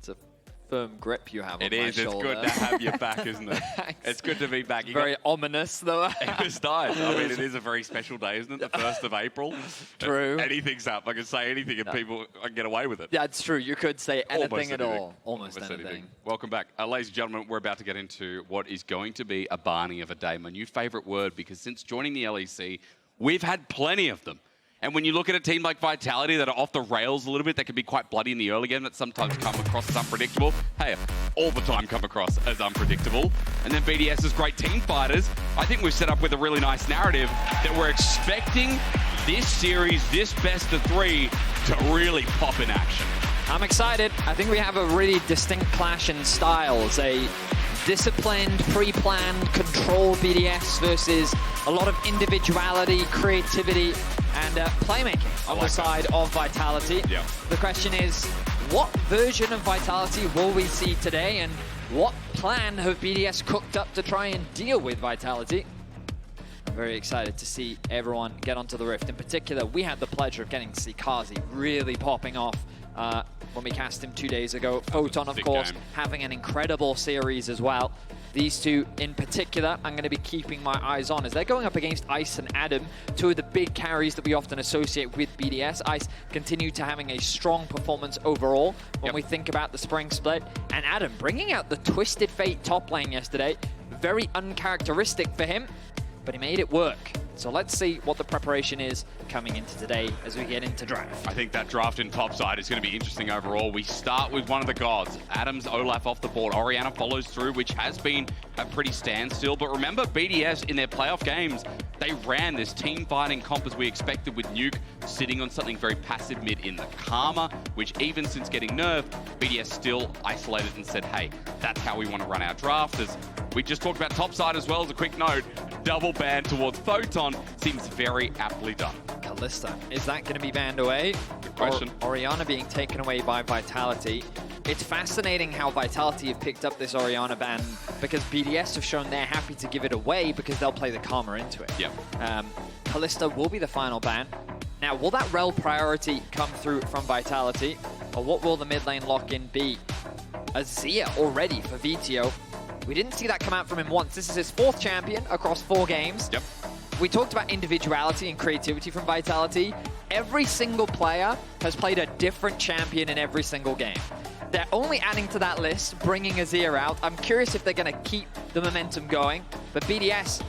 It's a firm grip you have on It my is. It's shoulder. good to have you back, isn't it? It's good to be back. Very ominous, though. It was nice. I mean, it is a very special day, isn't it? The 1st of April. True. Anything's up. I can say anything and people I can get away with it. Yeah, it's true. You could say anything at all. Almost anything. Welcome back. Ladies and gentlemen, we're about to get into what is going to be a Barney of a day. My new favorite word, because since joining the LEC, we've had plenty of them. And when you look at a team like Vitality that are off the rails a little bit, that can be quite bloody in the early game, that sometimes come across as unpredictable. Hey, all the time come across as unpredictable. And then BDS is great team fighters. I think we've set up with a really nice narrative that we're expecting this series, this best of 3, to really pop in action. I'm excited. I think we have a really distinct clash in styles. A disciplined, pre-planned, controlled BDS versus a lot of individuality, creativity, and playmaking on the side of Vitality. Yeah. The question is, what version of Vitality will we see today, and what plan have BDS cooked up to try and deal with Vitality? I'm very excited to see everyone get onto the Rift. In particular, we had the pleasure of getting to see Carzzy really popping off when we cast him 2 days ago. Photon, of course, having an incredible series as well. These two in particular, I'm going to be keeping my eyes on as they're going up against Ice and Adam, two of the big carries that we often associate with BDS. Ice continued to having a strong performance overall when we think about the Spring Split. And Adam bringing out the Twisted Fate top lane yesterday. Very uncharacteristic for him, but he made it work. So let's see what the preparation is coming into today as we get into draft. I think that draft in topside is going to be interesting overall. We start with one of the gods. Adam's Olaf off the board. Orianna follows through, which has been a pretty standstill. But remember, BDS in their playoff games, they ran this team fighting comp as we expected, with Nuke sitting on something very passive mid in the Karma, which even since getting nerfed, BDS still isolated and said, hey, that's how we want to run our draft. As we just talked about topside as well, as a quick note, double ban towards Photon seems very aptly done. Kalista, is that going to be banned away? Good question. Orianna being taken away by Vitality. It's fascinating how Vitality have picked up this Orianna ban, because BDS have shown they're happy to give it away because they'll play the Karma into it. Yeah. Kalista will be the final ban. Now, will that rel priority come through from Vitality, or what will the mid lane lock-in be? Azir already for Vetheo. We didn't see that come out from him once. This is his 4th champion across 4 games. Yep. We talked about individuality and creativity from Vitality. Every single player has played a different champion in every single game. They're only adding to that list, bringing Azir out. I'm curious if they're going to keep the momentum going. But BDS,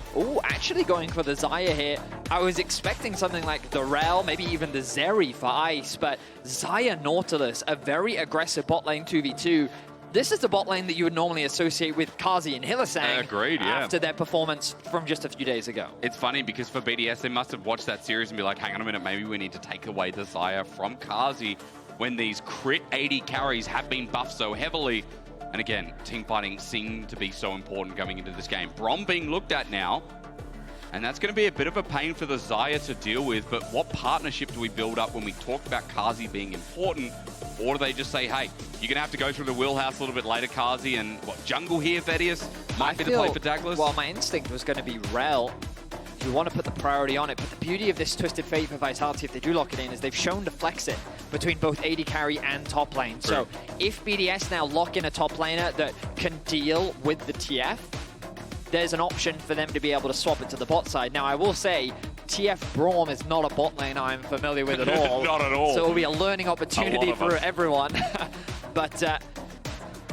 actually going for the Xayah here. I was expecting something like the Rel, maybe even the Zeri for Ice, but Xayah Nautilus, a very aggressive bot lane 2v2. This is the bot lane that you would normally associate with Carzzy and Hylissang. Agreed, yeah. After their performance from just a few days ago. It's funny because for BDS, they must have watched that series and be like, hang on a minute, maybe we need to take away the Xayah from Carzzy when these crit 80 carries have been buffed so heavily. And again, team fighting seemed to be so important coming into this game. Braum being looked at now, and that's going to be a bit of a pain for the Xayah to deal with, but what partnership do we build up when we talk about Carzzy being important? Or do they just say, hey, you're going to have to go through the wheelhouse a little bit later, Carzzy, and what, jungle here, Vedius? Might be the play for Daglas? Well, my instinct was going to be Rel. You want to put the priority on it, but the beauty of this Twisted Fate for Vitality, if they do lock it in, is they've shown to flex it between both AD carry and top lane. True. So if BDS now lock in a top laner that can deal with the TF, there's an option for them to be able to swap it to the bot side. Now, I will say, TF Braum is not a bot lane I'm familiar with at all. Not at all. So it'll be a learning opportunity for everyone. But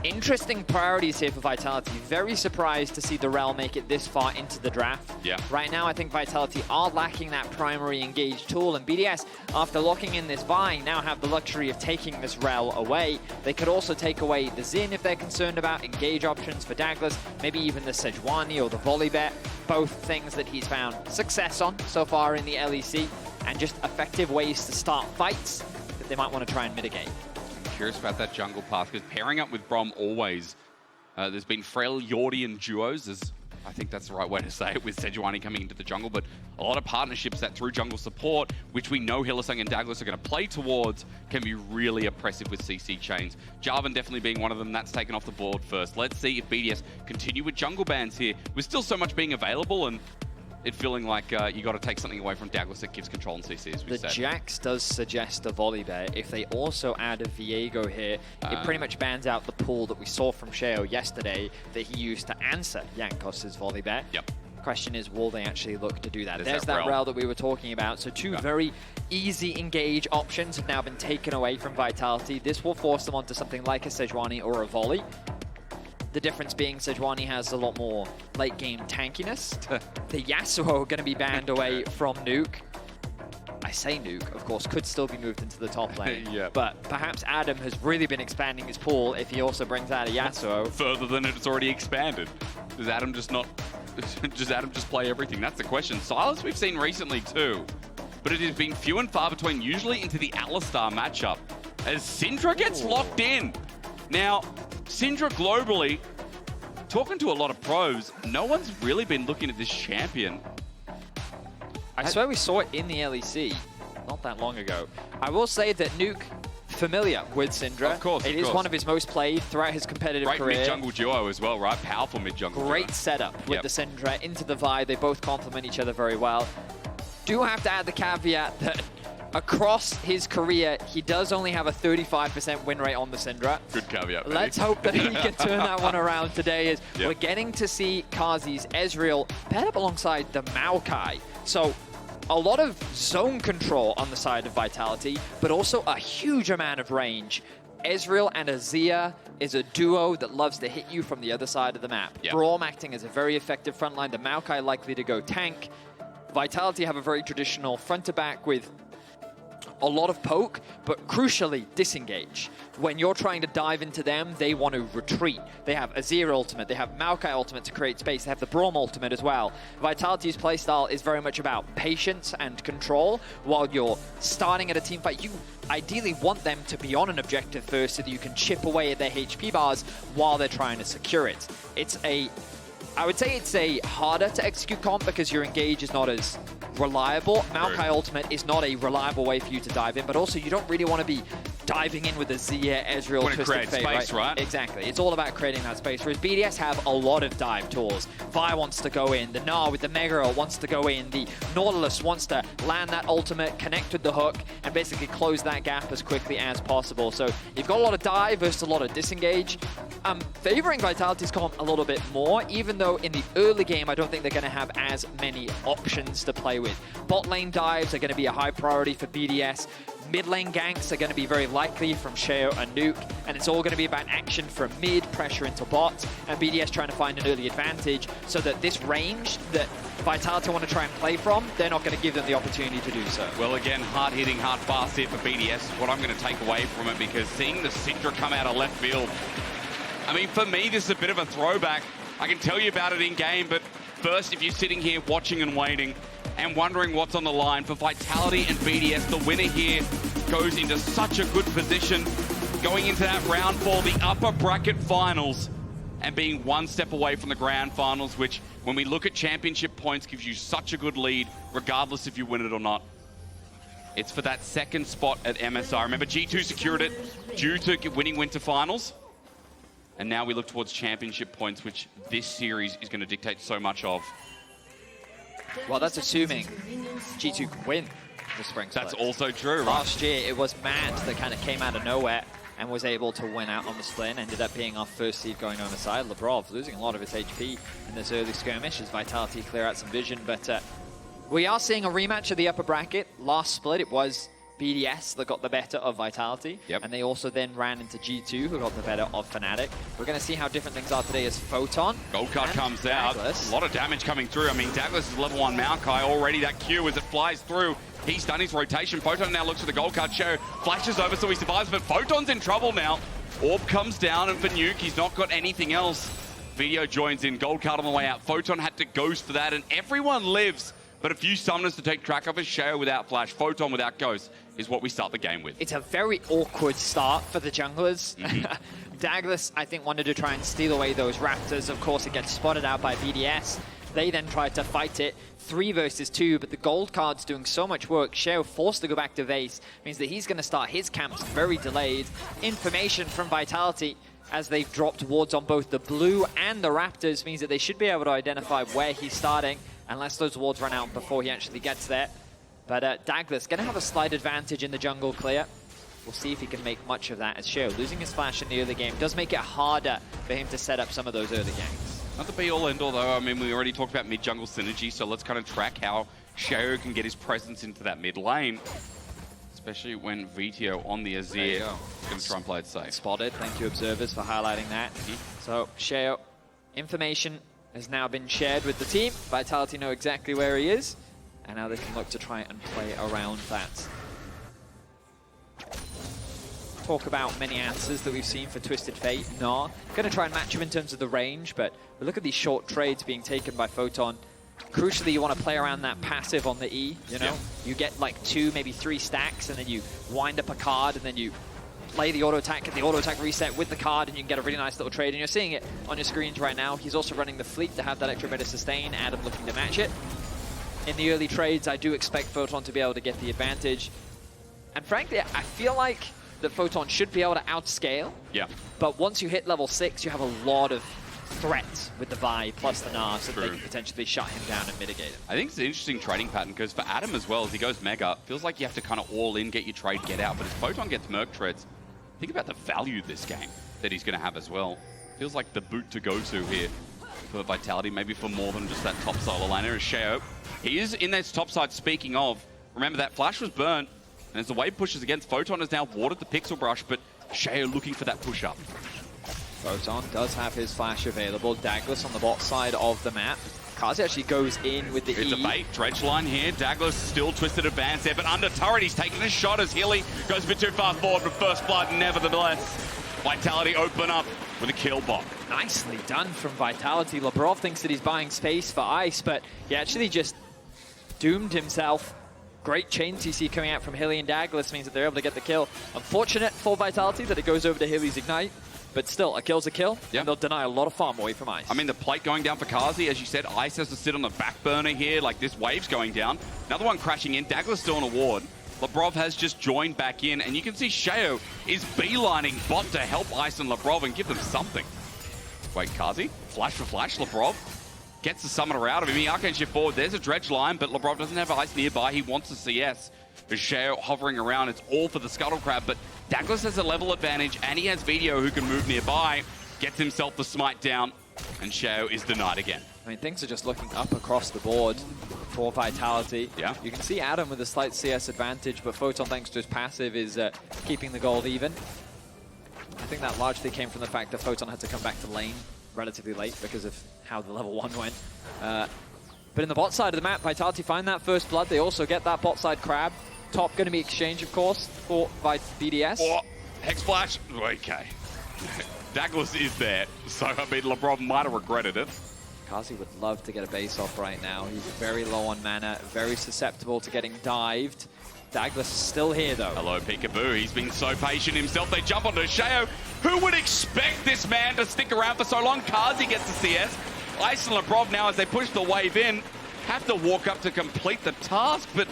interesting priorities here for Vitality. Very surprised to see the Rel make it this far into the draft. Yeah. Right now, I think Vitality are lacking that primary engage tool, and BDS, after locking in this Vine, now have the luxury of taking this Rel away. They could also take away the Xin if they're concerned about engage options for Daglas, maybe even the Sejuani or the Volley Bet, both things that he's found success on so far in the LEC, and just effective ways to start fights that they might want to try and mitigate. Curious about that jungle path, because pairing up with Braum always, there's been frail Yordian duos, as I think that's the right way to say it, with Sejuani coming into the jungle, but a lot of partnerships that through jungle support, which we know Hylissang and Daglas are going to play towards, can be really oppressive with CC chains. Jarvan definitely being one of them, that's taken off the board first. Let's see if BDS continue with jungle bans here, with still so much being available, and it feeling like you got to take something away from Daglas that gives control and CC, as we The said. Jax does suggest a volley bet. If they also add a Viego here, it pretty much bans out the pull that we saw from Sheo yesterday that he used to answer Jankos' volley bet. Yep. Question is, will they actually look to do that? There's that that rail that we were talking about. So two very easy engage options have now been taken away from Vitality. This will force them onto something like a Sejuani or a volley. The difference being Sejuani has a lot more late game tankiness. The Yasuo are going to be banned away from Nuke. I say Nuke, of course, could still be moved into the top lane. Yep. But perhaps Adam has really been expanding his pool if he also brings out a Yasuo. Further than it's already expanded. Does Adam just not... Does Adam just play everything? That's the question. Silence we've seen recently too. But it has been few and far between, usually into the Alistar matchup, as Syndra gets locked in. Now, Syndra globally, talking to a lot of pros, no one's really been looking at this champion. I swear we saw it in the LEC not that long ago. I will say that Nuke, familiar with Syndra. Of course, It is one of his most played throughout his competitive career. Great mid-jungle duo as well, right? Powerful mid-jungle duo. Great setup with the Syndra into the Vi. They both complement each other very well. Do have to add the caveat that across his career, he does only have a 35% win rate on the Syndra. Good caveat, baby. Let's hope that he can turn that one around today, as we're getting to see Carzzy's Ezreal paired up alongside the Maokai. So a lot of zone control on the side of Vitality, but also a huge amount of range. Ezreal and Azir is a duo that loves to hit you from the other side of the map. Braum acting as a very effective frontline. The Maokai likely to go tank. Vitality have a very traditional front-to-back with a lot of poke, but crucially disengage. When you're trying to dive into them, they want to retreat. They have Azir ultimate, they have Maokai ultimate to create space, they have the Braum ultimate as well. Vitality's playstyle is very much about patience and control. While you're starting at a team fight, you ideally want them to be on an objective first so that you can chip away at their HP bars while they're trying to secure it. I would say it's a harder to execute comp because your engage is not as reliable. Maokai ultimate is not a reliable way for you to dive in, but also you don't really want to be diving in with a Xayah, Ezreal, When it creates space, right? Exactly. It's all about creating that space. Whereas BDS have a lot of dive tools. Vi wants to go in. The Gnar with the Mega Ult wants to go in. The Nautilus wants to land that ultimate, connect with the hook, and basically close that gap as quickly as possible. So you've got a lot of dive versus a lot of disengage. I'm favoring Vitality's comp a little bit more, even though in the early game, I don't think they're going to have as many options to play with. Bot lane dives are going to be a high priority for BDS. Mid lane ganks are going to be very likely from Sheo and Nuke, and it's all going to be about action from mid, pressure into bot, and BDS trying to find an early advantage so that this range that Vitality want to try and play from, they're not going to give them the opportunity to do so. Well, again, hard hitting, hard fast here for BDS is what I'm going to take away from it, because seeing the Syndra come out of left field, I mean, for me, this is a bit of a throwback. I can tell you about it in game, but first, if you're sitting here watching and waiting and wondering what's on the line for Vitality and BDS, the winner here goes into such a good position going into that round for the upper bracket finals and being one step away from the grand finals, which when we look at championship points gives you such a good lead regardless if you win it or not. It's for that second spot at MSI. Remember, G2 secured it due to winning winter finals. And now we look towards championship points, which this series is going to dictate so much of. Well, that's assuming G2 can win the Spring Split. That's also true, right? Last year, it was Mad that kind of came out of nowhere and was able to win out on the split, and ended up being our first seed going on the side. Labrov losing a lot of his HP in this early skirmish as Vitality clear out some vision, but we are seeing a rematch of the upper bracket. Last split, it was BDS that got the better of Vitality, and they also then ran into G2, who got the better of Fnatic. We're going to see how different things are today as Photon. Gold card comes out. Daglas. A lot of damage coming through. I mean, Daglas is level 1 Maokai already. That Q as it flies through. He's done his rotation. Photon now looks for the gold card. Sheo flashes over so he survives, but Photon's in trouble now. Orb comes down, and for Nuke, he's not got anything else. Vetheo joins in. Gold card on the way out. Photon had to ghost for that, and everyone lives. But a few summoners to take track of us. Sheo without flash, Photon without ghost is what we start the game with. It's a very awkward start for the junglers. Daglas, I think, wanted to try and steal away those Raptors. Of course, it gets spotted out by BDS. They then tried to fight it. 3 versus 2, but the gold card's doing so much work. Sheo forced to go back to Vase means that he's going to start his camps very delayed. Information from Vitality as they've dropped wards on both the blue and the Raptors means that they should be able to identify where he's starting. unless those wards run out before he actually gets there. But Daglas going to have a slight advantage in the jungle clear. We'll see if he can make much of that, as Sheo losing his flash in the early game does make it harder for him to set up some of those early ganks. Not the be-all end-all though. I mean, we already talked about mid-jungle synergy, so let's kind of track how Sheo can get his presence into that mid lane. Especially when Vetheo on the Azir is going to try and play it safe. Spotted. Thank you, observers, for highlighting that. So, Sheo, information has now been shared with the team. Vitality know exactly where he is, and now they can look to try and play around that. Talk about many answers that we've seen for Twisted Fate. Gnar going to try and match him in terms of the range, but look at these short trades being taken by Photon. Crucially, you want to play around that passive on the E, you know? Yeah. You get like 2, maybe 3 stacks, and then you wind up a card, and then you play the auto attack, get the auto attack reset with the card, and you can get a really nice little trade. And you're seeing it on your screens right now. He's also running the fleet to have that extra bit of sustain. Adam looking to match it. In the early trades, I do expect Photon to be able to get the advantage. And frankly, I feel like that Photon should be able to outscale. Yeah. But once you hit level 6, you have a lot of threats with the Vi plus the Gnar, so they can potentially shut him down and mitigate it. I think it's an interesting trading pattern, because for Adam as well, as he goes Mega, feels like you have to kind of all in, get your trade, get out. But as Photon gets Merc treads, think about the value this game that he's going to have as well. Feels like the boot to go to here for Vitality, maybe for more than just that top solo laner is Sheo. He is in this top side, speaking of. Remember, that flash was burnt, and as the wave pushes against, Photon has now warded the Pixel Brush, but Sheo looking for that push-up. Photon does have his flash available. Daglas on the bot side of the map. Carzzy actually goes in with the Here's the bait. Dredge line here. Daglas still twisted advance there, but under turret, he's taking a shot as Hilly goes a bit too far forward for first blood. Nevertheless, Vitality open up with a kill bot. Nicely done from Vitality. Labrov thinks that he's buying space for Ice, but he actually just doomed himself. Great chain CC coming out from Hilly and Daglas means that they're able to get the kill. Unfortunate for Vitality that it goes over to Hilly's Ignite. But still, a kill's a kill, and they'll deny a lot of farm away from Ice. I mean, the plate going down for Carzzy, as you said, Ice has to sit on the back burner here, like this wave's going down. Another one crashing in, Daglas still on a ward. Labrov has just joined back in, and you can see Sheo is beelining bot to help Ice and Labrov and give them something. Wait, Carzzy, flash for flash, Labrov gets the summoner out of him. He arcane shift forward, there's a dredge line, but Labrov doesn't have Ice nearby, he wants a CS. There's Sheo hovering around, it's all for the Scuttle Crab, but Daglas has a level advantage, and he has Vedius who can move nearby, gets himself the smite down, and Sheo is denied again. I mean, things are just looking up across the board for Vitality. Yeah. You can see Adam with a slight CS advantage, but Photon, thanks to his passive, is keeping the gold even. I think that largely came from the fact that Photon had to come back to lane relatively late because of how the level 1 went. But in the bot side of the map, Vitality find that first blood. They also get that bot side crab. Top going to be exchange, of course, for BDS. Oh, Hex Flash. Okay. Daglas is there, so I mean, Labrov might have regretted it. Carzzy would love to get a base off right now. He's very low on mana, very susceptible to getting dived. Daglas is still here, though. Hello, Peekaboo. He's been so patient himself. They jump onto Sheo. Who would expect this man to stick around for so long? Carzzy gets the CS. Ice and Labrov now, as they push the wave in, have to walk up to complete the task, but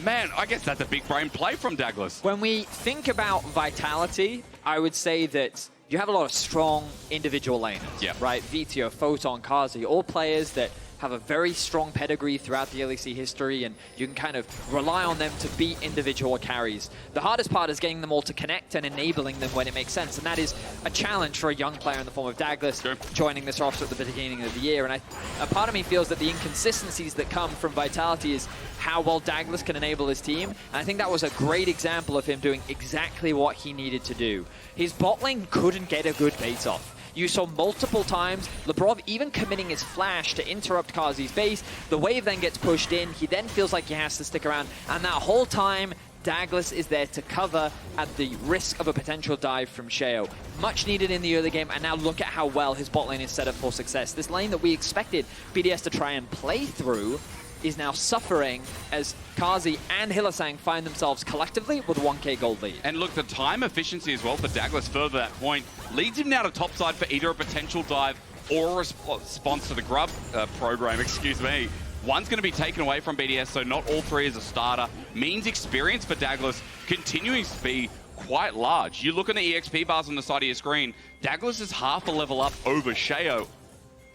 man, I guess that's a big brain play from Daglas. When we think about Vitality, I would say that you have a lot of strong individual laners, right? Vetheo, Photon, Carzzy, all players that have a very strong pedigree throughout the LEC history, and you can kind of rely on them to beat individual carries. The hardest part is getting them all to connect and enabling them when it makes sense, and that is a challenge for a young player in the form of Daglas joining this roster at the beginning of the year. And a part of me feels that the inconsistencies that come from Vitality is how well Daglas can enable his team, and I think that was a great example of him doing exactly what he needed to do. His bot lane couldn't get a good base off. You saw multiple times Labrov even committing his flash to interrupt Carzzy's base. The wave then gets pushed in. He then feels like he has to stick around. And that whole time, Daglas is there to cover at the risk of a potential dive from Sheo. Much needed in the early game, and now look at how well his bot lane is set up for success. This lane that we expected BDS to try and play through is now suffering as Carzzy and Hylissang find themselves collectively with a 1k gold lead. And look, the time efficiency as well for Daglas further that point leads him now to topside for either a potential dive or a response to the Grub program, excuse me. One's going to be taken away from BDS, so not all three as a starter. Means experience for Daglas continuing to be quite large. You look at the EXP bars on the side of your screen, Daglas is half a level up over Sheo.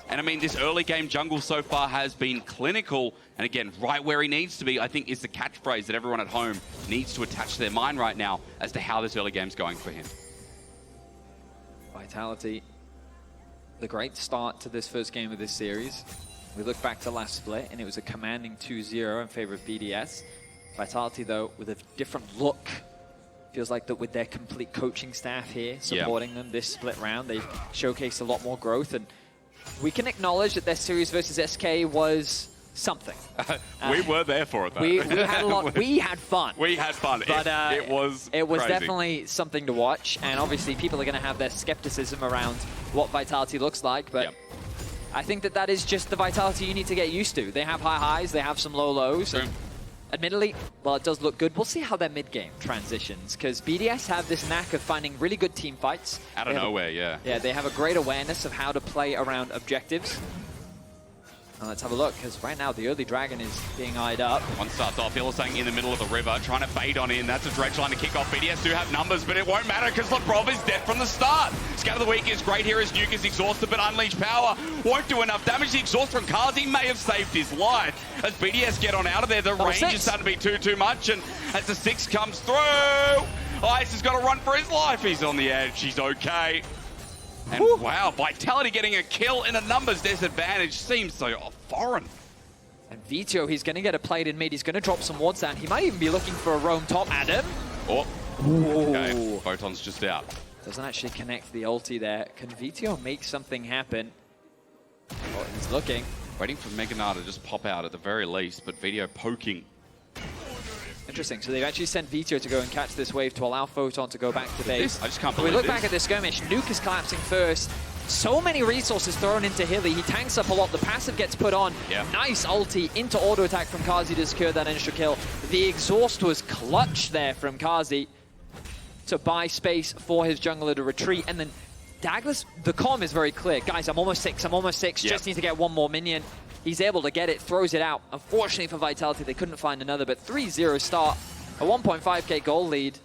And I mean, this early game jungle so far has been clinical. And again, right where he needs to be, I think, is the catchphrase that everyone at home needs to attach to their mind right now as to how this early game's going for him. Vitality, the great start to this first game of this series. We look back to last split, and it was a commanding 2-0 in favor of BDS. Vitality, though, with a different look. Feels like that with their complete coaching staff here supporting them this split round, they've showcased a lot more growth. And we can acknowledge that their series versus SK was something. We were there for it, though. We had a lot. We had fun. We had fun. But it was crazy. definitely something to watch. And obviously, people are going to have their skepticism around what Vitality looks like. But I think that is just the Vitality you need to get used to. They have high highs. They have some low lows. And admittedly, well, it does look good. We'll see how their mid-game transitions, because BDS have this knack of finding really good team fights. Out of nowhere, Yeah, they have a great awareness of how to play around objectives. And let's have a look, because right now the early dragon is being eyed up. One starts off, Hylissang in the middle of the river, trying to bait on in. That's a dredge line to kick off. BDS do have numbers, but it won't matter because Labrov is dead from the start. Scout of the week is great here as Nuke is exhausted, but Unleash Power won't do enough damage. The exhaust from Carzzy may have saved his life. As BDS get on out of there, the range is starting to be too much, and as the 6 comes through, Ice has got to run for his life. He's on the edge, he's okay. And wow, Vitality getting a kill in a numbers disadvantage seems so foreign. And Vetheo, he's going to get a plate in mid. He's going to drop some wards down. He might even be looking for a roam top. Adam. Oh, okay. Photon's just out. Doesn't actually connect the ulti there. Can Vetheo make something happen? Oh, he's looking. Waiting for Gnar to just pop out at the very least, but Vetheo poking. Interesting. So they've actually sent Vetheo to go and catch this wave to allow Photon to go back to base. I just can't believe this. We look back at this skirmish. Nuke is collapsing first. So many resources thrown into Hilly. He tanks up a lot. The passive gets put on. Nice ulti into auto attack from Carzzy to secure that initial kill. The exhaust was clutch there from Carzzy to buy space for his jungler to retreat. And then Daglas, the comm is very clear. Guys, I'm almost 6. I'm almost 6. Just need to get one more minion. He's able to get it, throws it out. Unfortunately for Vitality, they couldn't find another, but 3-0 start. A 1.5k goal lead.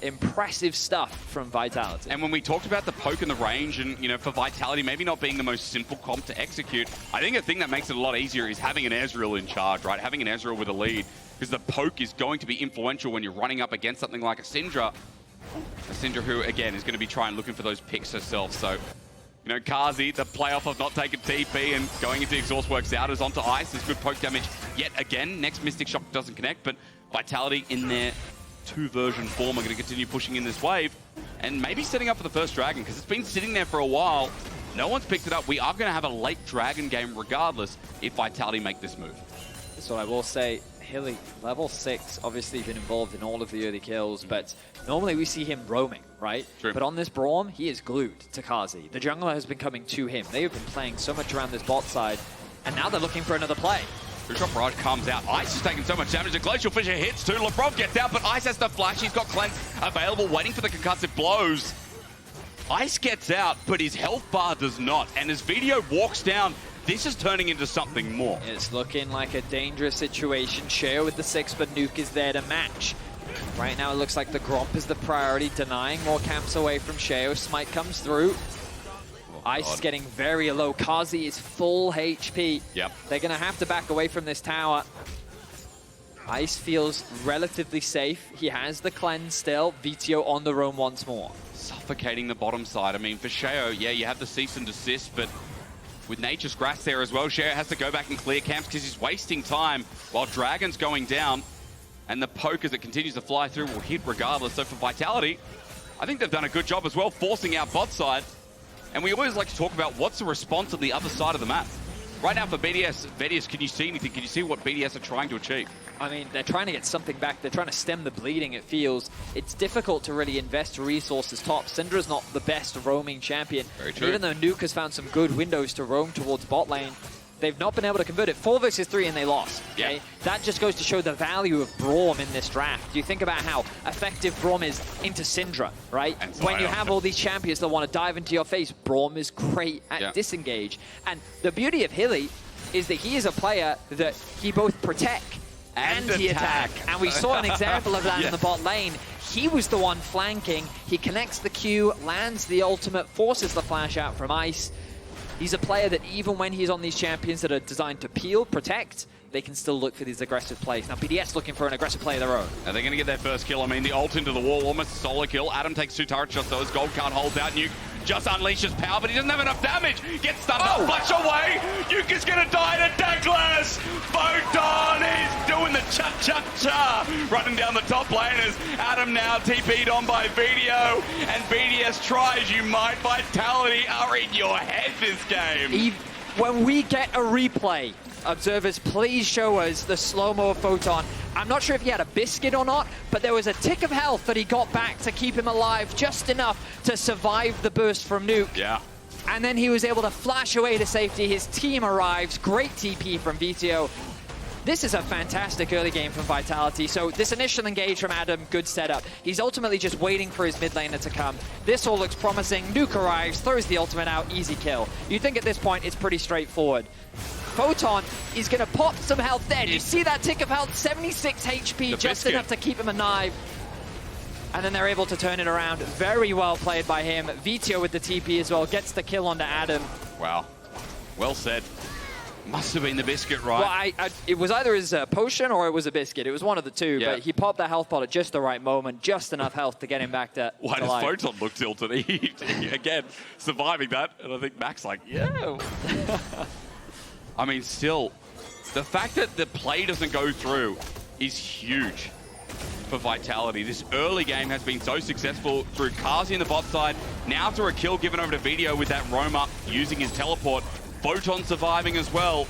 Impressive stuff from Vitality. And when we talked about the poke and the range, and you know, for Vitality maybe not being the most simple comp to execute, I think the thing that makes it a lot easier is having an Ezreal in charge, right? Having an Ezreal with a lead, because the poke is going to be influential when you're running up against something like a Syndra. A Syndra who, again, is going to be trying looking for those picks herself. So, you know, Carzzy, the playoff of not taking TP and going into exhaust works out, is onto Ice. There's good poke damage yet again. Next Mystic Shock doesn't connect, but Vitality in their 2-version form are going to continue pushing in this wave and maybe setting up for the first dragon, because it's been sitting there for a while. No one's picked it up. We are going to have a late dragon game regardless if Vitality make this move. So I will say, Hilly, level 6, obviously been involved in all of the early kills, but normally we see him roaming, right? True. But on this Braum, he is glued to Carzzy. The jungler has been coming to him. They have been playing so much around this bot side, and now they're looking for another play. Shot Barrage comes out. Ice is taking so much damage. The Glacial Fissure hits too. Labrov gets out, but Ice has the flash. He's got Cleanse available, waiting for the concussive blows. Ice gets out, but his health bar does not. And as Vetheo walks down, this is turning into something more. It's looking like a dangerous situation. Sheo with the 6, but Nuke is there to match. Right now it looks like the Gromp is the priority, denying more camps away from Sheo. Smite comes through. Ice is getting very low. Carzzy is full HP. They're going to have to back away from this tower. Ice feels relatively safe. He has the cleanse still. Vetheo on the roam once more. Suffocating the bottom side. I mean, for Sheo, yeah, you have the cease and desist, but with Nature's Grass there as well, Sheo has to go back and clear camps because he's wasting time while Dragon's going down. And the poke, as it continues to fly through, will hit regardless. So for Vitality, I think they've done a good job as well, forcing out bot side. And we always like to talk about what's the response on the other side of the map. Right now for BDS, Vedius, can you see anything? Can you see what BDS are trying to achieve? I mean, they're trying to get something back. They're trying to stem the bleeding, it feels. It's difficult to really invest resources top. Syndra's not the best roaming champion. Very true. Even though Nuke has found some good windows to roam towards bot lane, they've not been able to convert it. 4 versus 3 and they lost. Okay? That just goes to show the value of Braum in this draft. You think about how effective Braum is into Syndra, right? When you have all these champions that want to dive into your face, Braum is great at disengage. And the beauty of Hilly is that he is a player that he both protect and he attack. And we saw an example of that in the bot lane. He was the one flanking. He connects the Q, lands the ultimate, forces the flash out from Ice. He's a player that even when he's on these champions that are designed to peel, protect, they can still look for these aggressive plays. Now, BDS looking for an aggressive play of their own. Are they going to get their first kill? I mean, the ult into the wall, almost a solo kill. Adam takes 2 turret shots, though, as Gold Card holds out. Nuke just unleashes power, but he doesn't have enough damage. Gets stunned up, flash away. Nuke is going to die to Daglas. Photon is doing the cha-cha-cha. Running down the top lane as Adam now TP'd on by Vetheo. And BDS tries, you might. Vitality are in your head this game. When we get a replay, observers, please show us the slow-mo of Photon. I'm not sure if he had a biscuit or not, but there was a tick of health that he got back to keep him alive just enough to survive the burst from Nuke. Yeah. And then he was able to flash away to safety. His team arrives. Great TP from Vetheo. This is a fantastic early game from Vitality. So this initial engage from Adam, good setup. He's ultimately just waiting for his mid laner to come. This all looks promising. Nuke arrives, throws the ultimate out, easy kill. You think at this point it's pretty straightforward. Photon is going to pop some health there. You see that tick of health, 76 HP, just enough to keep him alive. And then they're able to turn it around. Very well played by him. Vetheo with the TP as well, gets the kill onto Adam. Wow. Well said. Must have been the biscuit, right? Well, it was either his potion or it was a biscuit. It was one of the two, but he popped that health pot at just the right moment, just enough health to get him back to Why does life. Photon look tilted? Again, surviving that, and I think Mac's like, yeah. I mean, still, the fact that the play doesn't go through is huge for Vitality. This early game has been so successful through Carzzy in the bot side, now through a kill given over to Vetheo with that roam up using his teleport. Photon surviving as well.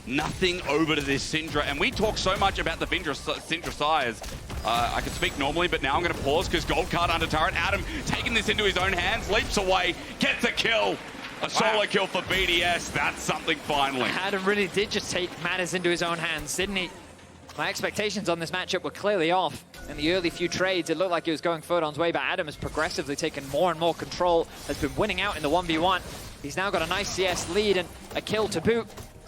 Nothing over to this Syndra. And we talk so much about the Syndra size. I could speak normally, but now I'm going to pause because Gold Card under turret. Adam taking this into his own hands, leaps away, gets a kill. A solo kill for BDS. That's something finally. Adam really did just take matters into his own hands, didn't he? My expectations on this matchup were clearly off. In the early few trades, it looked like he was going Photon's way, but Adam has progressively taken more and more control, has been winning out in the 1v1. He's now got a nice CS lead and a kill to boot.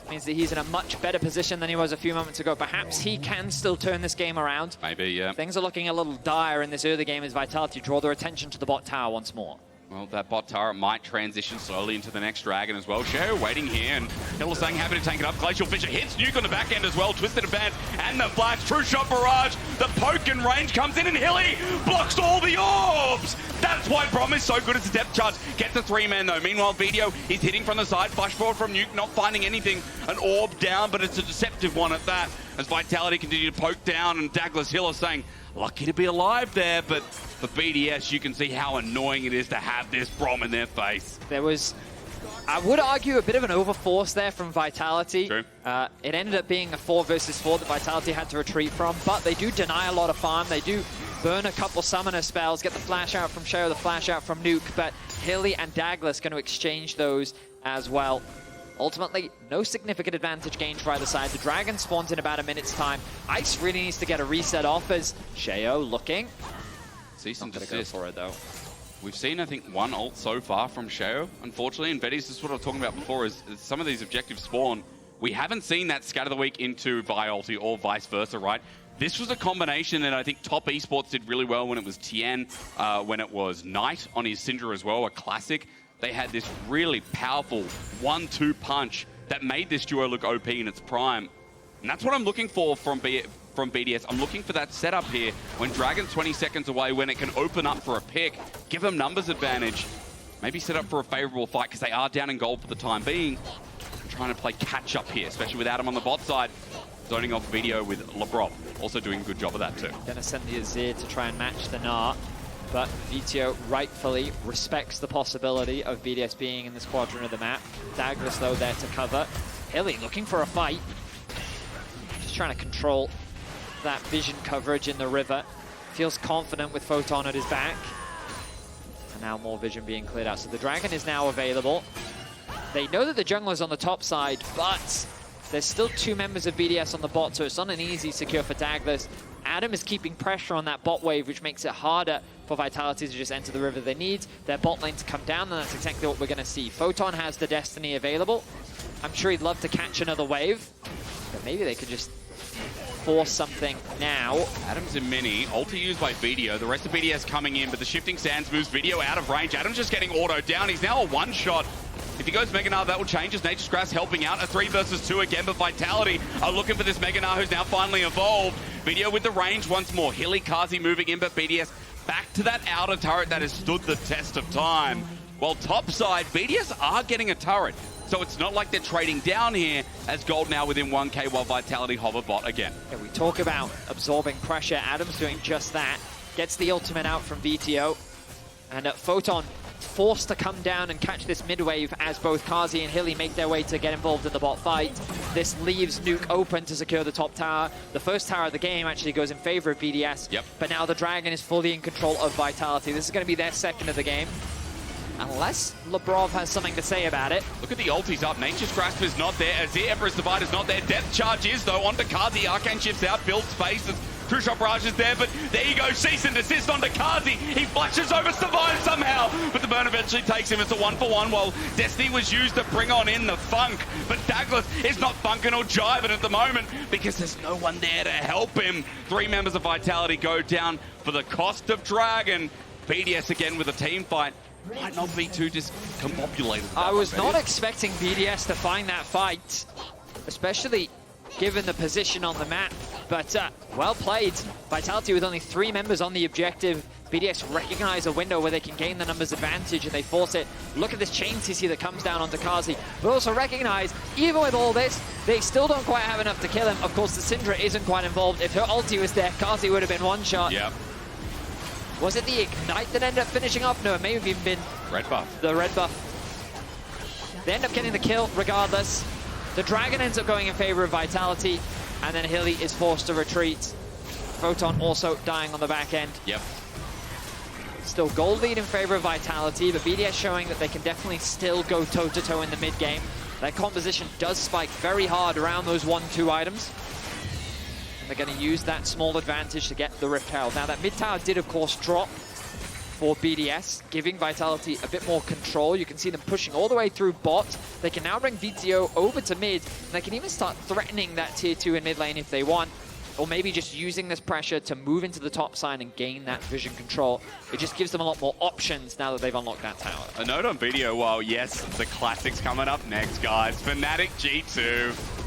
Means that he's in a much better position than he was a few moments ago. Perhaps he can still turn this game around. Maybe, yeah. Things are looking a little dire in this early game as Vitality draw their attention to the bot tower once more. Well, that bot turret might transition slowly into the next dragon as well. Sheo waiting here, and Hylissang happy to take it up. Glacial Fissure hits Nuke on the back end as well. Twisted advance, and the flash. True shot barrage. The poke and range comes in, and Hilly blocks all the orbs. That's why Braum is so good as a depth charge. Gets the 3-man though. Meanwhile, Vetheo is hitting from the side. Flash forward from Nuke, not finding anything. An orb down, but it's a deceptive one at that. As Vitality continue to poke down, and Daglas Hylissang lucky to be alive there, but for BDS, you can see how annoying it is to have this Braum in their face. There was, I would argue, a bit of an overforce there from Vitality. True. It ended up being a 4 versus 4 that Vitality had to retreat from, but they do deny a lot of farm. They do burn a couple summoner spells, get the flash out from Sheo, the flash out from Nuke, but Hilly and Daglas going to exchange those as well. Ultimately, no significant advantage gained for either side. The Dragon spawns in about a minute's time. Ice really needs to get a reset off as Sheo looking. Decent Not gonna go for it though. We've seen, I think, one ult so far from Sheo, unfortunately, and Vedius, this is what I was talking about before, is some of these objectives spawn. We haven't seen that scatter the week into Vi ulti or vice versa, right? This was a combination that I think top esports did really well when it was Tien, when it was Knight on his Syndra as well, a classic. They had this really powerful 1-2 punch that made this duo look OP in its prime. And that's what I'm looking for from BDS. I'm looking for that setup here when Dragon's 20 seconds away, when it can open up for a pick, give them numbers advantage, maybe set up for a favorable fight because they are down in gold for the time being. I'm trying to play catch up here, especially with Adam on the bot side. Zoning off Vetheo with Labrov, also doing a good job of that too. Gonna send the Azir to try and match the Gnar. But Vetheo rightfully respects the possibility of BDS being in this quadrant of the map. Daglas, though, there to cover. Hilly looking for a fight. Just trying to control that vision coverage in the river. Feels confident with Photon at his back. And now more vision being cleared out. So the Dragon is now available. They know that the jungler's on the top side, but there's still 2 members of BDS on the bot, so it's not an easy secure for Daglas. Adam is keeping pressure on that bot wave, which makes it harder for Vitality to just enter the river. They need their bot lane to come down, and that's exactly what we're going to see. Photon has the Destiny available. I'm sure he'd love to catch another wave, but maybe they could just force something now. Adam's in mini, ulti used by Vetheo. The rest of BDS coming in, but the shifting sands moves Vetheo out of range. Adam's just getting autoed down. He's now a one-shot. If he goes Mega Gnar, that will change as Nature's Grass helping out. A 3 versus 2 again, but Vitality are looking for this Mega Gnar who's now finally evolved. Vetheo with the range once more. Hilly, Carzzy moving in, but BDS back to that outer turret that has stood the test of time. While top side, BDS are getting a turret. So it's not like they're trading down here as Gold now within 1k while Vitality hover bot again. Yeah, we talk about absorbing pressure. Adam's doing just that. Gets the ultimate out from Vetheo. And Photon forced to come down and catch this mid wave as both Carzzy and Hilly make their way to get involved in the bot fight. This leaves Nuke open to secure the top tower. The first tower of the game actually goes in favor of BDS. Yep. But now the Dragon is fully in control of Vitality. This is going to be their second of the game. Unless Labrov has something to say about it. Look at the ultis up. Nature's Grasp is not there. Azir Emperor's Divide is not there. Death Charge is, though, onto Carzzy. Arcane shifts out, builds space. Crucial Barrage is there, but there you go. Cease and desist onto Carzzy. He flashes over, survives somehow, but the burn eventually takes him. It's a 1-for-1 while Destiny was used to bring on in the funk. But Daglas is not funking or jiving at the moment because there's no one there to help him. 3 members of Vitality go down for the cost of Dragon. BDS again with a team fight. Might not be too discombobulated. I was not expecting BDS to find that fight, especially given the position on the map. But well played. Vitality with only 3 members on the objective. BDS recognize a window where they can gain the numbers advantage and they force it. Look at this chain CC that comes down onto Carzzy. But also recognize, even with all this, they still don't quite have enough to kill him. Of course, the Syndra isn't quite involved. If her ulti was there, Carzzy would have been one shot. Yep. Was it the Ignite that ended up finishing off? No, it may have even been red buff. The red buff. They end up getting the kill regardless. The Dragon ends up going in favor of Vitality, and then Hilly is forced to retreat. Photon also dying on the back end. Yep. Still gold lead in favor of Vitality, but BDS showing that they can definitely still go toe-to-toe in the mid game. Their composition does spike very hard around those 1-2 items. They're going to use that small advantage to get the Rift Herald. Now, that mid tower did, of course, drop for BDS, giving Vitality a bit more control. You can see them pushing all the way through bot. They can now bring Vetheo over to mid. And they can even start threatening that tier 2 in mid lane if they want. Or maybe just using this pressure to move into the top side and gain that vision control. It just gives them a lot more options now that they've unlocked that tower. A note on Vetheo, well, yes, the classics coming up next, guys. Fnatic G2.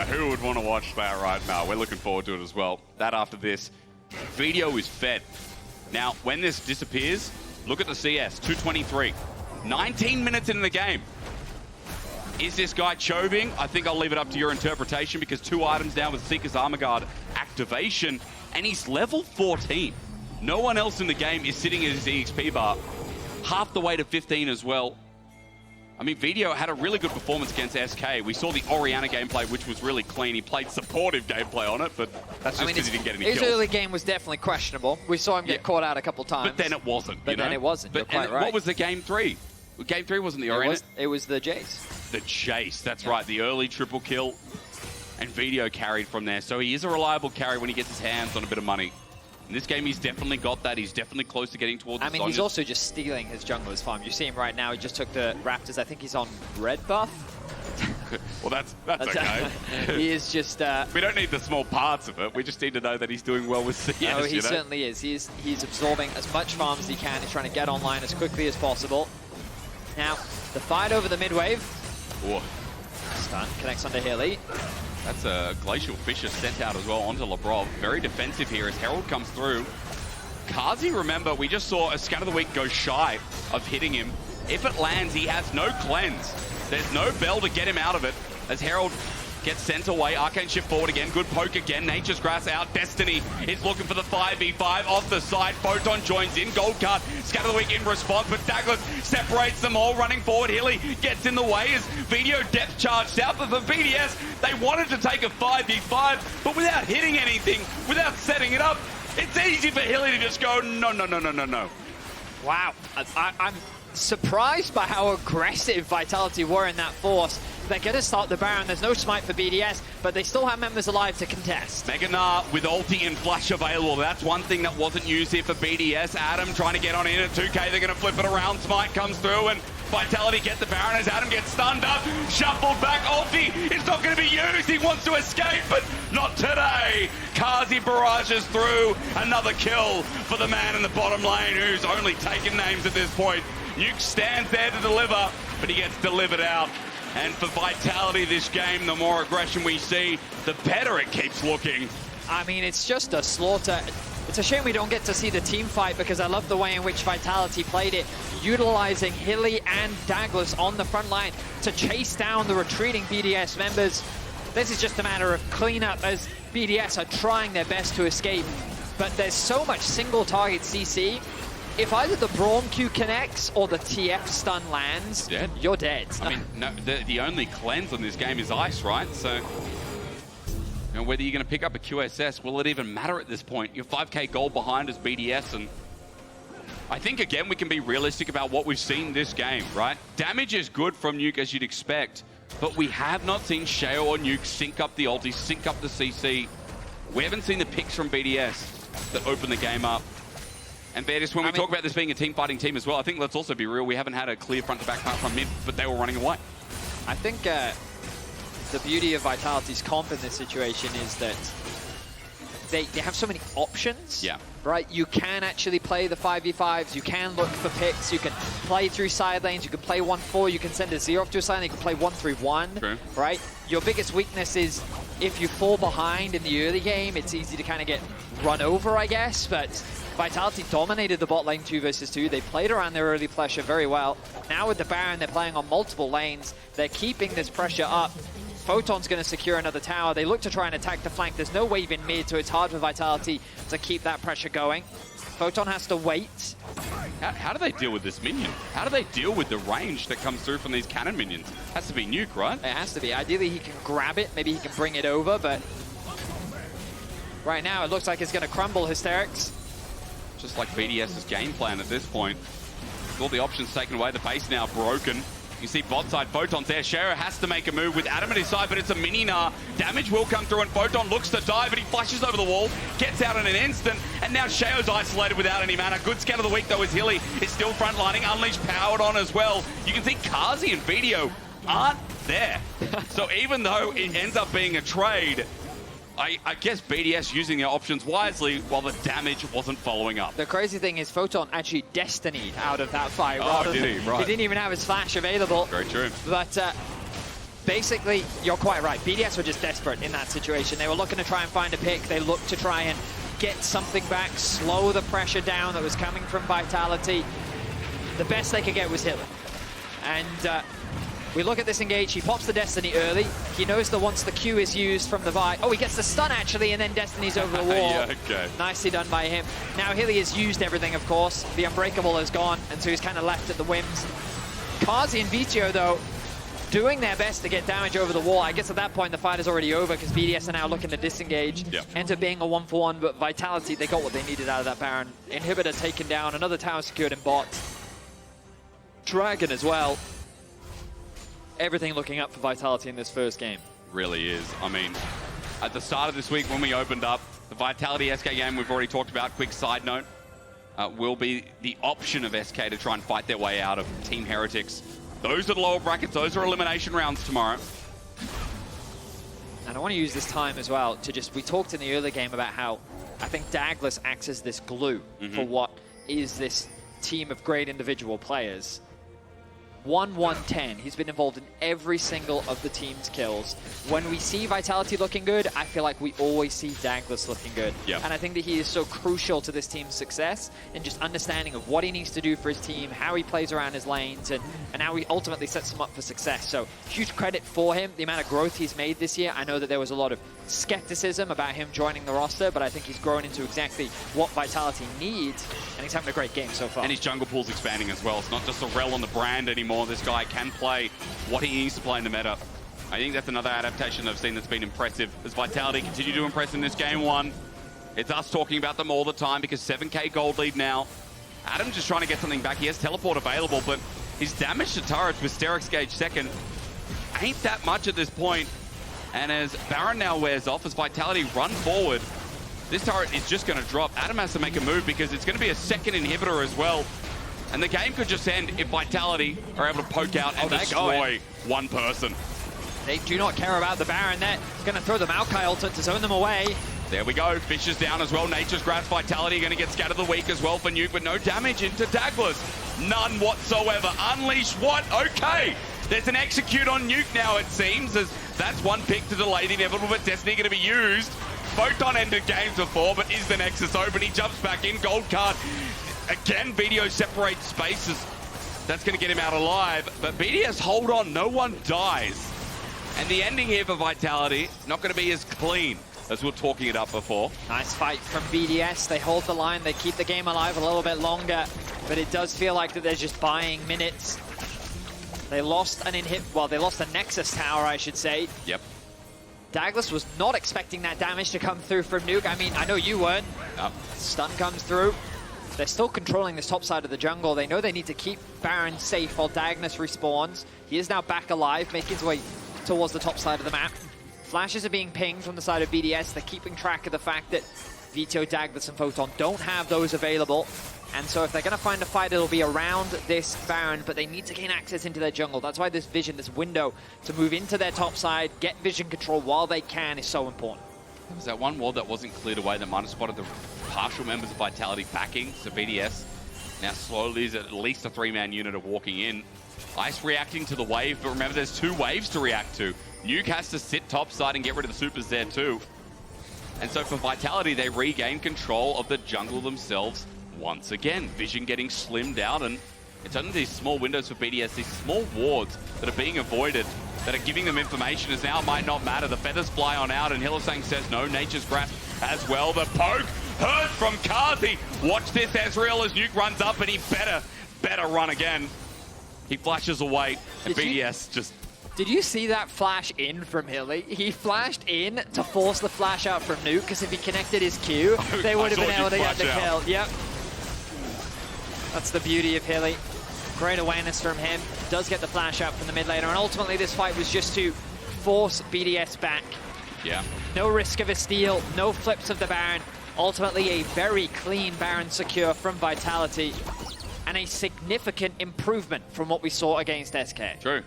Who would want to watch that right now? We're looking forward to it as well. That after this, Vetheo is fed. Now, when this disappears, look at the CS, 223. 19 minutes into the game. Is this guy choving? I think I'll leave it up to your interpretation because 2 items down with Seeker's Armor Guard activation, and he's level 14. No one else in the game is sitting at his EXP bar. Half the way to 15 as well. I mean, Vetheo had a really good performance against SK. We saw the Orianna gameplay, which was really clean. He played supportive gameplay on it, but that's just because he didn't get any kills. His early game was definitely questionable. We saw him get caught out a couple times. But then it wasn't, But then it wasn't, you're quite right. What was the game 3? Game 3 wasn't the Orianna. It was the Jace. The Jace, that's right. The early triple kill. And Vetheo carried from there. So he is a reliable carry when he gets his hands on a bit of money. In this game, he's definitely got that. He's definitely close to getting towards the I mean, he's also just stealing his jungler's farm. You see him right now. He just took the Raptors. I think he's on red buff. Well, that's okay. He is just... we don't need the small parts of it. We just need to know that he's doing well with CS. Oh, he certainly is. He's absorbing as much farm as he can. He's trying to get online as quickly as possible. Now, the fight over the mid wave. Ooh. Stun connects onto Hilly. That's a Glacial Fissure sent out as well onto Labrov. Very defensive here as Herald comes through. Carzzy, remember, we just saw a Scan of the Week go shy of hitting him. If it lands, he has no cleanse. There's no bell to get him out of it as Herald gets sent away. Arcane shift forward again. Good poke again. Nature's Grass out. Destiny is looking for the 5v5 off the side. Photon joins in. Gold card. Scatter the Week in response, but Daglas separates them all. Running forward. Hilly gets in the way as Vetheo depth charged out. But for BDS, they wanted to take a 5v5, but without hitting anything, without setting it up, it's easy for Hilly to just go, no. Wow. I'm surprised by how aggressive Vitality were in that force. They're going to start the Baron. There's no smite for BDS, but they still have members alive to contest. Mega Gnar with ulti and flash available. That's one thing that wasn't used here for BDS. Adam trying to get on in at 2k. They're going to flip it around. Smite comes through, and Vitality get the Baron as Adam gets stunned up. Shuffled back. Ulti is not going to be used. He wants to escape, but not today. Carzzy barrages through. Another kill for the man in the bottom lane who's only taken names at this point. Nuke stands there to deliver, but he gets delivered out. And for Vitality this game, the more aggression we see, the better it keeps looking. I mean, it's just a slaughter. It's a shame we don't get to see the team fight because I love the way in which Vitality played it, utilizing Hilly and Daglas on the front line to chase down the retreating BDS members. This is just a matter of cleanup as BDS are trying their best to escape. But there's so much single target CC. If either the Braum Q connects or the TF stun lands, you're dead. I mean, no, the only cleanse on this game is ice, right? So, you know, whether you're going to pick up a QSS, will it even matter at this point? You're 5k gold behind as BDS, and I think, again, we can be realistic about what we've seen this game, right? Damage is good from Nuke, as you'd expect, but we have not seen Sheo or Nuke sync up the ulti, sync up the CC. We haven't seen the picks from BDS that open the game up. And Vedius, when we talk about this being a team-fighting team as well, I think let's also be real, we haven't had a clear front-to-back path from mid, but they were running away. I think the beauty of Vitality's comp in this situation is that they have so many options. Yeah. Right? You can actually play the 5v5s, you can look for picks, you can play through side lanes, you can play 1-4, you can send Azir off to a side lane, you can play 1-3-1. True. Right? Your biggest weakness is if you fall behind in the early game, it's easy to kind of get run over, I guess, but Vitality dominated the bot lane 2 versus 2. They played around their early pressure very well. Now with the Baron, they're playing on multiple lanes. They're keeping this pressure up. Photon's going to secure another tower. They look to try and attack the flank. There's no wave in mid, so it's hard for Vitality to keep that pressure going. Photon has to wait. How do they deal with this minion? How do they deal with the range that comes through from these cannon minions? Has to be Nuke, right? It has to be. Ideally, he can grab it. Maybe he can bring it over, but right now it looks like it's going to crumble, Hysterics. Just like BDS's game plan at this point. With all the options taken away, the base now broken. You see bot side, Photon's there. Sheo has to make a move with Adam at his side, but it's a mini Gnar. Damage will come through, and Photon looks to die, but he flashes over the wall, gets out in an instant, and now Sheo's isolated without any mana. Good scout of the week, though, is Hilly. Is still frontlining. Unleash powered on as well. You can see Carzzy and Vetheo aren't there. So even though it ends up being a trade, I guess BDS using their options wisely while the damage wasn't following up. The crazy thing is Photon actually destinied out of that fight. Oh, did he? Right. He didn't even have his flash available. Very true. But basically, you're quite right. BDS were just desperate in that situation. They were looking to try and find a pick. They looked to try and get something back, slow the pressure down that was coming from Vitality. The best they could get was Hilly. And we look at this engage, he pops the Destiny early. He knows that once the Q is used from the Vi... Oh, he gets the stun actually, and then Destiny's over the wall. Yeah, okay. Nicely done by him. Now Hilly has used everything, of course. The Unbreakable is gone, and so he's kind of left at the whims. Carzzy and Vetheo, though, doing their best to get damage over the wall. I guess at that point the fight is already over because BDS are now looking to disengage. Yep. Ends up being a 1-for-1, but Vitality, they got what they needed out of that Baron. Inhibitor taken down, another tower secured in bot. Dragon as well. Everything looking up for Vitality in this first game. Really is. I mean, at the start of this week when we opened up, the Vitality SK game we've already talked about, quick side note, will be the option of SK to try and fight their way out of Team Heretics. Those are the lower brackets, those are elimination rounds tomorrow. And I want to use this time as well to just, we talked in the earlier game about how I think Daglas acts as this glue for what is this team of great individual players. 1-1-10. He's been involved in every single of the team's kills. When we see Vitality looking good, I feel like we always see Daglas looking good. Yep. And I think that he is so crucial to this team's success and just understanding of what he needs to do for his team, how he plays around his lanes, and how he ultimately sets them up for success. So huge credit for him, the amount of growth he's made this year. I know that there was a lot of skepticism about him joining the roster, but I think he's grown into exactly what Vitality needs, and he's having a great game so far. And his jungle pool's expanding as well. It's not just a rel on the brand anymore. This guy can play what he needs to play in the meta. I think that's another adaptation I've seen that's been impressive. As Vitality continue to impress in this game one, it's us talking about them all the time because 7k gold lead now. Adam's just trying to get something back. He has teleport available, but his damage to turrets with Hysterics gauge second ain't that much at this point. And as Baron now wears off, as Vitality run forward, this turret is just going to drop. Adam has to make a move because it's going to be a second inhibitor as well. And the game could just end if Vitality are able to poke out and destroy one person. They do not care about the Baron there. He's going to throw the Maokai ult to zone them away. There we go. Fish is down as well. Nature's grabs Vitality. Going to get scattered the week as well for Nuke, but no damage into Daglas. None whatsoever. Unleash what? Okay. There's an execute on Nuke now, it seems, as that's one pick to delay the inevitable, but Destiny going to be used. Photon ended games before, but is the Nexus open? He jumps back in. Gold card. Again, Vetheo separates spaces. That's going to get him out alive. But BDS, hold on. No one dies. And the ending here for Vitality, not going to be as clean as we were talking it up before. Nice fight from BDS. They hold the line. They keep the game alive a little bit longer. But it does feel like that they're just buying minutes. They lost an they lost a Nexus tower, I should say. Yep. Daglas was not expecting that damage to come through from Nuke. I mean, I know you weren't. Stun comes through. They're still controlling this top side of the jungle. They know they need to keep Baron safe while Daglas respawns. He is now back alive, making his way towards the top side of the map. Flashes are being pinged from the side of BDS. They're keeping track of the fact that Vetheo, Daglas, and Photon don't have those available. And so if they're going to find a fight, it'll be around this Baron, but they need to gain access into their jungle. That's why this vision, this window to move into their top side, get vision control while they can is so important. There was that one wall that wasn't cleared away that might have spotted the partial members of Vitality backing. So BDS now slowly is at least a 3-man unit of walking in. Ice reacting to the wave, but remember there's 2 waves to react to. Nuke has to sit topside and get rid of the supers there too. And so for Vitality, they regain control of the jungle themselves once again. Vision getting slimmed out, and it's only these small windows for BDS, these small wards that are being avoided, that are giving them information as now might not matter. The feathers fly on out, and Hylissang says no, Nature's Grasp as well. The poke heard from Carzzy. Watch this Ezreal as Nuke runs up, and he better run again. He flashes away, and BDS just... Did you see that flash in from Hilly? He flashed in to force the flash out from Nuke, because if he connected his Q, they would have been able to get the kill. Yep. That's the beauty of Hilly. Great awareness from him. Does get the flash out from the mid laner, and ultimately this fight was just to force BDS back. Yeah. No risk of a steal, no flips of the Baron. Ultimately a very clean Baron secure from Vitality, and a significant improvement from what we saw against SK. True.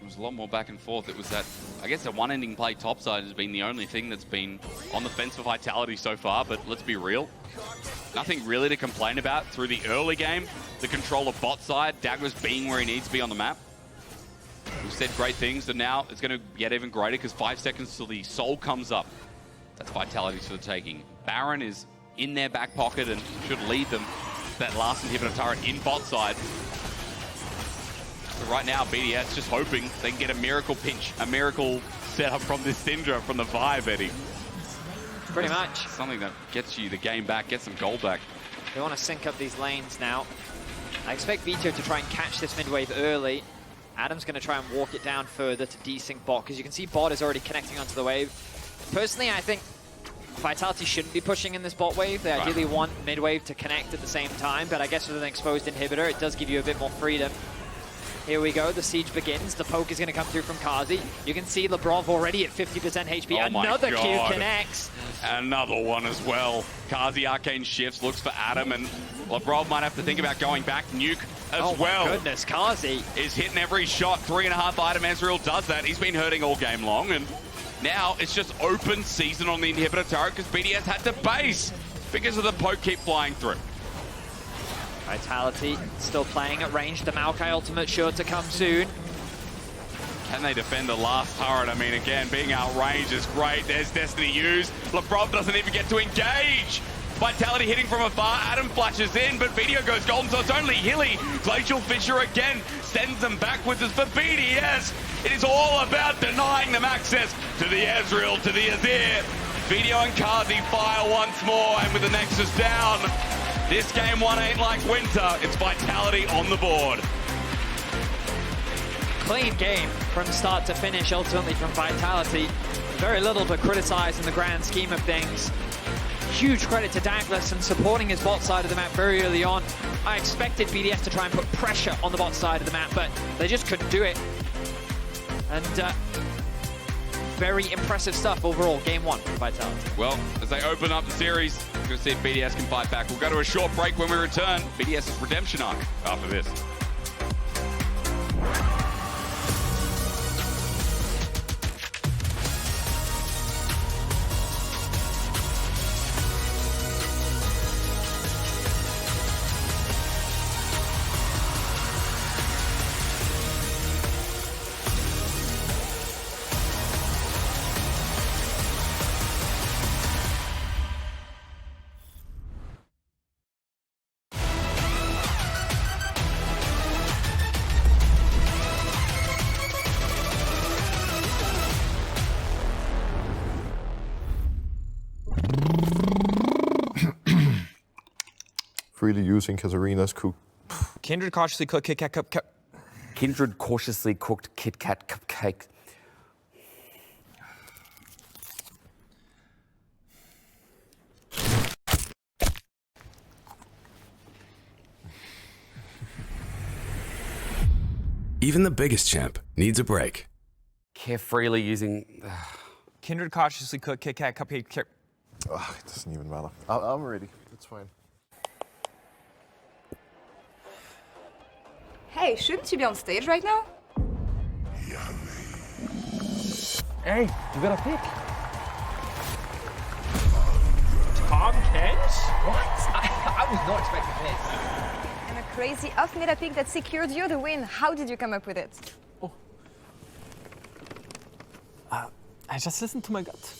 It was a lot more back and forth. It was that, I guess, the one-ending play topside has been the only thing that's been on the fence for Vitality so far, but let's be real. Nothing really to complain about through the early game. The control of bot side, Daglas being where he needs to be on the map. We've said great things, and now it's going to get even greater because 5 seconds till the soul comes up. That's Vitality for the taking. Baron is in their back pocket and should lead them to that last inhibitor turret in bot side. So right now, BDS just hoping they can get a miracle pinch, a miracle setup from this Syndra, from the Vi, Betty. Pretty much. Something that gets you the game back, gets some gold back. They want to sync up these lanes now. I expect Vetheo to try and catch this mid wave early. Adam's going to try and walk it down further to desync bot, because you can see bot is already connecting onto the wave. Personally, I think Vitality shouldn't be pushing in this bot wave. They ideally want mid wave to connect at the same time, but I guess with an exposed inhibitor, it does give you a bit more freedom. Here we go, the siege begins. The poke is going to come through from Carzzy. You can see Labrov already at 50% HP. Oh Another Q connects. Another one as well. Carzzy arcane shifts, looks for Adam, and Labrov might have to think about going back. Nuke as well. Oh my goodness, Carzzy is hitting every shot. 3.5 item. Ezreal does that. He's been hurting all game long, and now it's just open season on the inhibitor turret because BDS had to base because of the poke keep flying through. Vitality still playing at range. The Maokai ultimate sure to come soon. Can they defend the last turret? I mean, again, being outranged is great. There's Destiny used. Labrov doesn't even get to engage. Vitality hitting from afar. Adam flashes in, but Vedius goes golden, so it's only Hilly. Glacial Fissure again sends them backwards as for BDS. It is all about denying them access to the Ezreal, to the Azir. Vedius and Carzzy fire once more, and with the Nexus down, this game one ain't like winter. It's Vitality on the board. Clean game from start to finish, ultimately from Vitality. Very little to criticize in the grand scheme of things. Huge credit to Daglas and supporting his bot side of the map very early on. I expected BDS to try and put pressure on the bot side of the map, but they just couldn't do it. And very impressive stuff overall, game one for Vitality. Well, as they open up the series, we're going to see if BDS can fight back. We'll go to a short break. When we return, BDS's redemption arc after this. freely using Katarina's cook. Kindred cautiously cooked Kit Kat cupcake. Kindred cautiously cooked Kit Kat cupcake. Even the biggest champ needs a break. Carefreely using... Kindred cautiously cooked Kit Kat cupcake. It doesn't even matter. I'm ready. It's fine. Hey, shouldn't you be on stage right now? Hey, you got a pick. Tom Kent? What? I was not expecting this. And a crazy off-meta pick that secured you the win. How did you come up with it? I just listened to my gut.